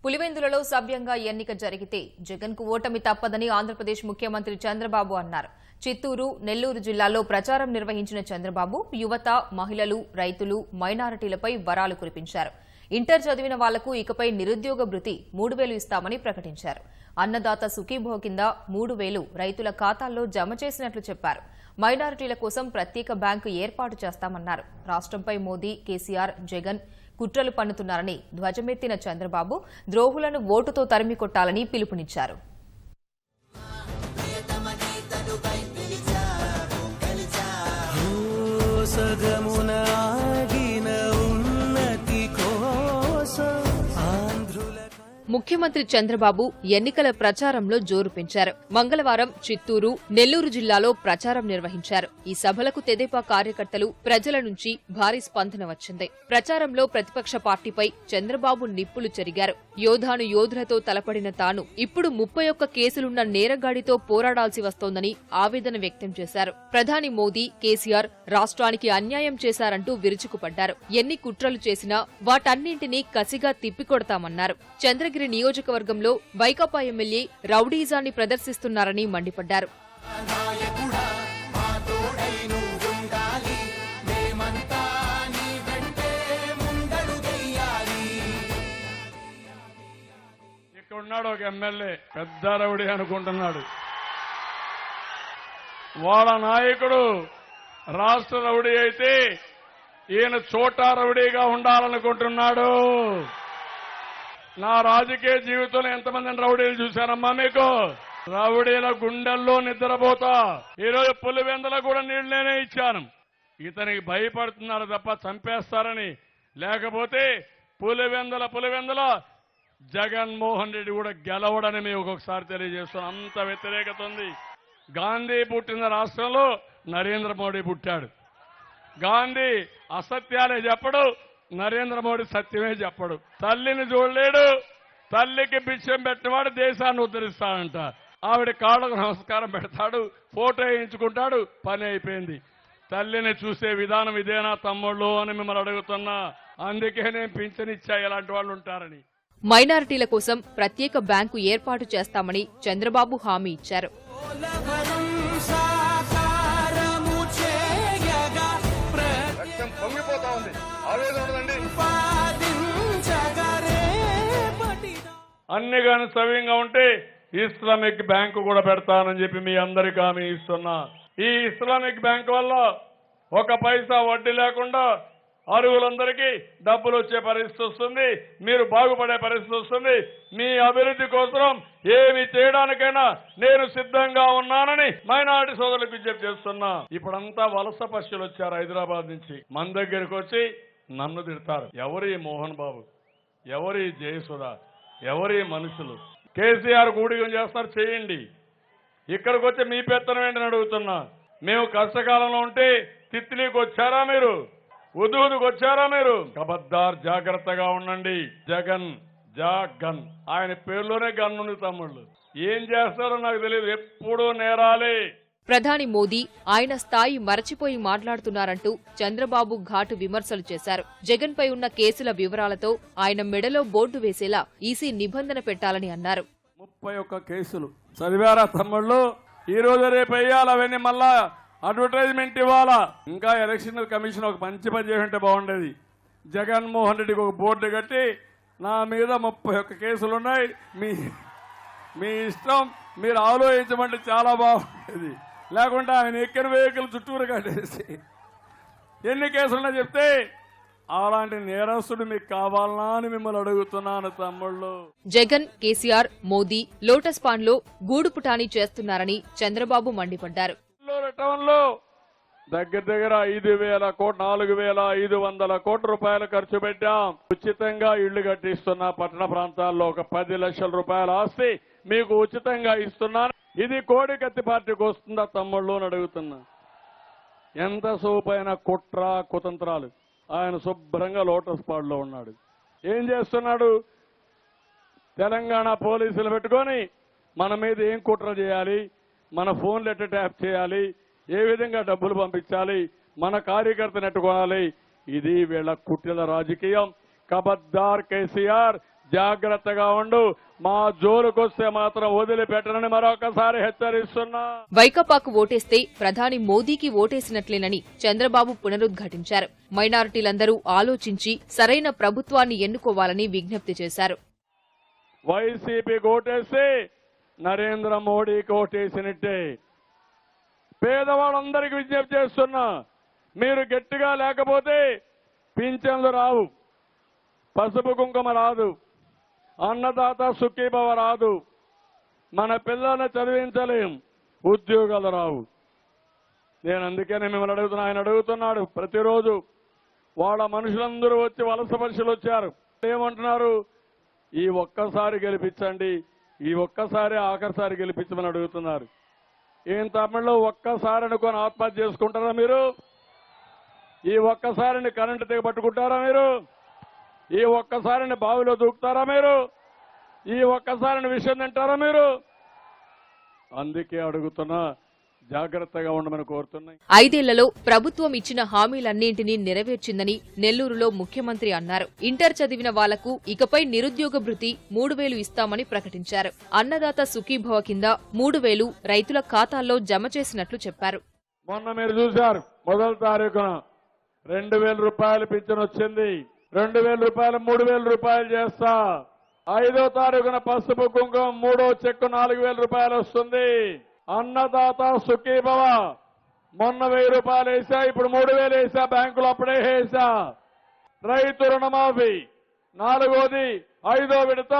పులివెందులలో సవ్యంగా ఎన్నిక జరిగితే జగన్ కు ఓటమి తప్పదని ఆంధ్రప్రదేశ్ ముఖ్యమంత్రి చంద్రబాబు అన్నారు. చిత్తూరు, నెల్లూరు జిల్లాల్లో ప్రచారం నిర్వహించిన చంద్రబాబు యువత, మహిళలు, రైతులు, మైనారిటీలపై వరాలు కురిపించారు. ఇంటర్ చదివిన వాళ్లకు ఇకపై నిరుద్యోగ భృతి 3,000 ఇస్తామని ప్రకటించారు. అన్నదాత సుఖీభో కింద 3,000 రైతుల ఖాతాల్లో జమ చేసినట్లు చెప్పారు. మైనారిటీల కోసం ప్రత్యేక బ్యాంకు ఏర్పాటు చేస్తామన్నారు. రాష్ట్రంపై మోదీ, కేసీఆర్, జగన్ కుట్రలు పన్నుతున్నారని ధ్వజమెత్తిన చంద్రబాబు ద్రోహులను ఓటుతో తరిమి కొట్టాలని పిలుపునిచ్చారు. ముఖ్యమంత్రి చంద్రబాబు ఎన్నికల ప్రచారంలో జోరు పెంచారు. మంగళవారం చిత్తూరు, నెల్లూరు జిల్లాలో ప్రచారం నిర్వహించారు. ఈ సభలకు తెదేపా కార్యకర్తలు, ప్రజల నుంచి భారీ స్పందన వచ్చింది. ప్రచారంలో ప్రతిపక్ష పార్టీపై చంద్రబాబు నిప్పులు చెరిగారు. యోధాను యోధులతో తలపడిన తాను ఇప్పుడు 31 కేసులున్న నేరగాడితో పోరాడాల్సి వస్తోందని ఆవేదన వ్యక్తం చేశారు. ప్రధాని మోదీ, కేసీఆర్ రాష్ట్రానికి అన్యాయం చేశారంటూ విరుచుకుపడ్డారు. ఎన్ని కుట్రలు చేసినా వాటన్నింటినీ కసిగా తిప్పికొడతామన్నారు. చంద్రగిరి నియోజకవర్గంలో వైకాపా ఎమ్మెల్యే రౌడీజాన్ని ప్రదర్శిస్తున్నారని మండిపడ్డారు. ఇక్కడ ఉన్నాడు ఒక ఎమ్మెల్యే, పెద్ద రౌడీ అనుకుంటున్నాడు. వాళ్ళ నాయకుడు రాష్ట్ర రౌడీ అయితే ఈయన చోటా రౌడీగా ఉండాలనుకుంటున్నాడు. నా రాజకీయ జీవితంలో ఎంతమందిని రౌడీలు చూశానమ్మా మీకు? రౌడీల గుండెల్లో నిద్రపోతా. ఈరోజు పులివెందుల కూడా నీళ్లు ఇచ్చాను. ఇతనికి భయపడుతున్నారు తప్ప చంపేస్తారని. లేకపోతే పులివెందుల జగన్మోహన్ రెడ్డి కూడా గెలవడని మేము ఒక్కొక్కసారి తెలియజేస్తున్నాం. అంత వ్యతిరేకత ఉంది. గాంధీ పుట్టిన రాష్ట్రంలో నరేంద్ర మోడీ పుట్టాడు. గాంధీ అసత్యాలే చెప్పడు, నరేంద్ర మోడీ సత్యమే చెప్పడు. తల్లిని చూడలేడు, తల్లికి బిచ్చం పెట్టినవాడు దేశాన్ని ఉద్ధరిస్తాడంట. ఆవిడ కాళ్ళకు నమస్కారం పెడతాడు, ఫోటో వేయించుకుంటాడు, పని అయిపోయింది. తల్లిని చూసే విధానం ఇదేనా తమ్ముళ్ళు అని మిమ్మల్ని అడుగుతున్నా. అందుకే నేను పింఛనిచ్చా ఇలాంటి వాళ్ళు ఉంటారని. మైనారిటీల కోసం ప్రత్యేక బ్యాంకు ఏర్పాటు చేస్తామని చంద్రబాబు హామీ ఇచ్చారు. అన్ని కానీ సవ్యంగా ఉంటే ఇస్లామిక్ బ్యాంకు కూడా పెడతానని చెప్పి మీ అందరికీ హామీ ఇస్తున్నా. ఈ ఇస్లామిక్ బ్యాంకు వల్ల ఒక పైసా వడ్డీ లేకుండా అర్హులందరికీ డబ్బులు వచ్చే పరిస్థితి వస్తుంది. మీరు బాగుపడే పరిస్థితి వస్తుంది. మీ అభివృద్ధి కోసం ఏమి చేయడానికైనా నేను సిద్ధంగా ఉన్నానని మైనారిటీ సోదరులకు విజ్ఞప్తి చేస్తున్నా. ఇప్పుడంతా వలస పక్షులు వచ్చారు హైదరాబాద్ నుంచి. మన దగ్గరికి వచ్చి నన్ను తిడతారు. ఎవరి మోహన్ బాబు, ఎవరి జయసుధ, ఎవరి మనుషులు? కేసీఆర్ గూడిగం చేస్తున్నారు, చేయండి. ఇక్కడికి వచ్చి మీ పెత్తనం ఏంటని అడుగుతున్నా. మేము కష్టకాలంలో ఉంటే తిత్లీకి వచ్చారా మీరు? ఉదువుదుకు వచ్చారా మీరు? కబద్దార్, జాగ్రత్తగా ఉండండి. జగన్ జాగన్, ఆయన పేరులోనే గన్ ఉంది తమ్ముళ్ళు. ఏం చేస్తారో నాకు తెలియదు, ఎప్పుడూ నేరాలే. ప్రధాని మోదీ ఆయన స్థాయి మరచిపోయి మాట్లాడుతున్నారంటూ చంద్రబాబు ఘాటు విమర్శలు చేశారు. జగన్ పై ఉన్న కేసుల వివరాలతో ఆయన మెడలో బోర్డు వేసేలా ఈసీ నిబంధన పెట్టాలని అన్నారు. 31 కేసులు చదివారా తమ్ముళ్ళు? ఈ రోజు రేపు వేయాలి అవన్నీ, మళ్ళా అడ్వర్టైజ్మెంట్ ఇవ్వాలా. ఇంకా ఎలక్షన్ కమిషన్ ఒక మంచి పని చేస్తుంటే బాగుండేది. జగన్మోహన్ రెడ్డికి ఒక బోర్డు కట్టి నా మీద 31 కేసులున్నాయి, మీ ఇష్టం, మీరు ఆలోచించమంటే చాలా బాగుండేది. లేకుంటే ఆయన ఎక్కిన వెహికల్ చుట్టూరు కట్టేసి ఎన్ని కేసులున్నా చెప్తే అలాంటి నేరస్తుడు మీకు కావాలనా అని మిమ్మల్ని అడుగుతున్నాను తమ్ముళ్ళు. జగన్, కేసీఆర్, మోదీ లోటస్ పాండ్ లో గూడుపుటాని చేస్తున్నారని చంద్రబాబు మండిపడ్డారు. దగ్గర 5,000 కోట్లు, 4,500 కోట్ల రూపాయలు ఖర్చు పెట్టాం. ఉచితంగా ఇళ్లు కట్టిస్తున్నా. పట్టణ ప్రాంతాల్లో ఒక 10 లక్షల రూపాయల ఆస్తి మీకు ఉచితంగా ఇస్తున్నాను. ఇది కోడికత్తి పార్టీకి వస్తుందా తమ్ముళ్ళు అని అడుగుతున్నా. ఎంత సోపైన కుట్ర కుతంత్రాలు. ఆయన శుభ్రంగా లోటస్ పాడ్లో ఉన్నాడు. ఏం చేస్తున్నాడు? తెలంగాణ పోలీసులు పెట్టుకొని మన మీద ఏం కుట్ర చేయాలి, మన ఫోన్లు ఎట్ట ట్యాప్ చేయాలి, ఏ విధంగా డబ్బులు పంపించాలి, మన కార్యకర్తను ఎట్టుకోవాలి, ఇది వీళ్ళ కుట్రల రాజకీయం. కబద్దార్ కేసీఆర్, జాగ్రత్తగా ఉండు, మా జోలుకొస్తే మాత్రం వదిలిపెట్టనని మరొకసారి హెచ్చరిస్తున్నా. వైకాపాకు ఓటేస్తే ప్రధాని మోదీకి ఓటేసినట్లేనని చంద్రబాబు పునరుద్ఘాటించారు. మైనారిటీలందరూ ఆలోచించి సరైన ప్రభుత్వాన్ని ఎన్నుకోవాలని విజ్ఞప్తి చేశారు. వైసీపీకి ఓటేస్తే నరేంద్ర మోడీకి ఓటేసినట్టే. పేదవాళ్ళందరికీ విజ్ఞప్తి చేస్తున్నా, మీరు గట్టిగా లేకపోతే పింఛన్లు రావు, పసుపు కుంకుమ రాదు, అన్నదాత సుఖీభవ రాదు, మన పిల్లల్ని చదివించలేం, ఉద్యోగాలు రావు. నేను అందుకనే మిమ్మల్ని అడుగుతున్నా. ఆయన అడుగుతున్నాడు ప్రతిరోజు. వాళ్ళ మనుషులందరూ వచ్చి వలస మనుషులు వచ్చారు. ఏమంటున్నారు? ఈ ఒక్కసారి గెలిపించండి, ఈ ఒక్కసారి ఆఖరిసారి గెలిపించమని అడుగుతున్నారు. ఏం తమిళలో ఒక్కసారి అనుకొని ఆత్మహత్య చేసుకుంటారా మీరు? ఈ ఒక్కసారిని కరెంటు తెగ పట్టుకుంటారా మీరు? ఈ ఒక్కసారిని బావిలో దూకుతారా మీరు? ఈ ఒక్కసారిని విషయం తింటారా మీరు? అందుకే అడుగుతున్నా, జాగ్రత్తగా ఉండమని కోరుతున్నాయి. 5 ఏళ్లలో ప్రభుత్వం ఇచ్చిన హామీలన్నింటినీ నెరవేర్చిందని నెల్లూరులో ముఖ్యమంత్రి అన్నారు. ఇంటర్ చదివిన వాళ్లకు ఇకపై నిరుద్యోగ భృతి 3,000 ఇస్తామని ప్రకటించారు. అన్నదాత సుఖీభవ కింద 3,000 రైతుల ఖాతాల్లో జమ చేసినట్లు చెప్పారు. మొన్న మీరు చూశారు, మొదటి తారీఖున 2,000 రూపాయలు పింఛన్ వచ్చింది. 2,000 రూపాయలు 3,000 రూపాయలు చేస్తా. 5వ తారీఖున పసుపు కుంకుమ 3వ చెక్కు 4,000 రూపాయలు వస్తుంది. అన్నదాత సుఖీభవ మొన్న 1,000 రూపాయలు వేసా, ఇప్పుడు 3,000 వేసా, బ్యాంకులు అప్పుడే వేసా. రైతు రుణమాఫీ 4వది 5వ విడత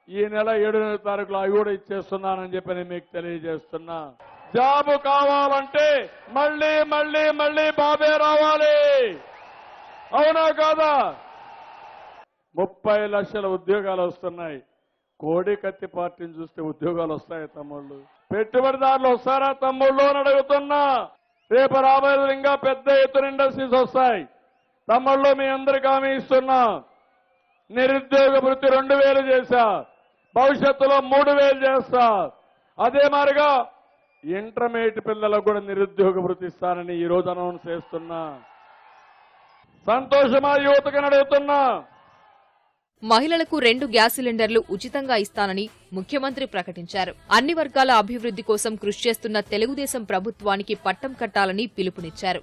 ఈ నెల 7వ తారీఖులో అవి కూడా ఇచ్చేస్తున్నానని చెప్పి నేను మీకు తెలియజేస్తున్నా. జాబు కావాలంటే మళ్ళీ మళ్ళీ మళ్ళీ బాబే రావాలి. అవునా కాదా? 30 లక్షల ఉద్యోగాలు వస్తున్నాయి. కోడి కత్తి పార్టీని చూస్తే ఉద్యోగాలు వస్తాయి తమ్ముళ్ళు. పెట్టుబడిదారులు వస్తారా తమ్ముళ్ళు అని అడుగుతున్నా. రేపు రాబోయే ఇంకా పెద్ద ఎత్తున ఇండస్ట్రీస్ వస్తాయి తమ్ముళ్ళు. మీ అందరికీ హామీ ఇస్తున్నా. నిరుద్యోగ వృత్తి 2,000 చేశా, భవిష్యత్తులో 3,000 చేస్తా. అదే మాదిరిగా ఇంటర్మీడియట్ పిల్లలకు కూడా నిరుద్యోగ వృత్తి ఇస్తానని ఈ రోజు అనౌన్స్ చేస్తున్నా. సంతోషమా యువతకు అడుగుతున్నా. మహిళలకు 2 గ్యాస్ సిలిండర్లు ఉచితంగా ఇస్తానని ముఖ్యమంత్రి ప్రకటించారు. అన్ని వర్గాల అభివృద్ధి కోసం కృషి చేస్తున్న తెలుగుదేశం ప్రభుత్వానికి పట్టం కట్టాలని పిలుపునిచ్చారు.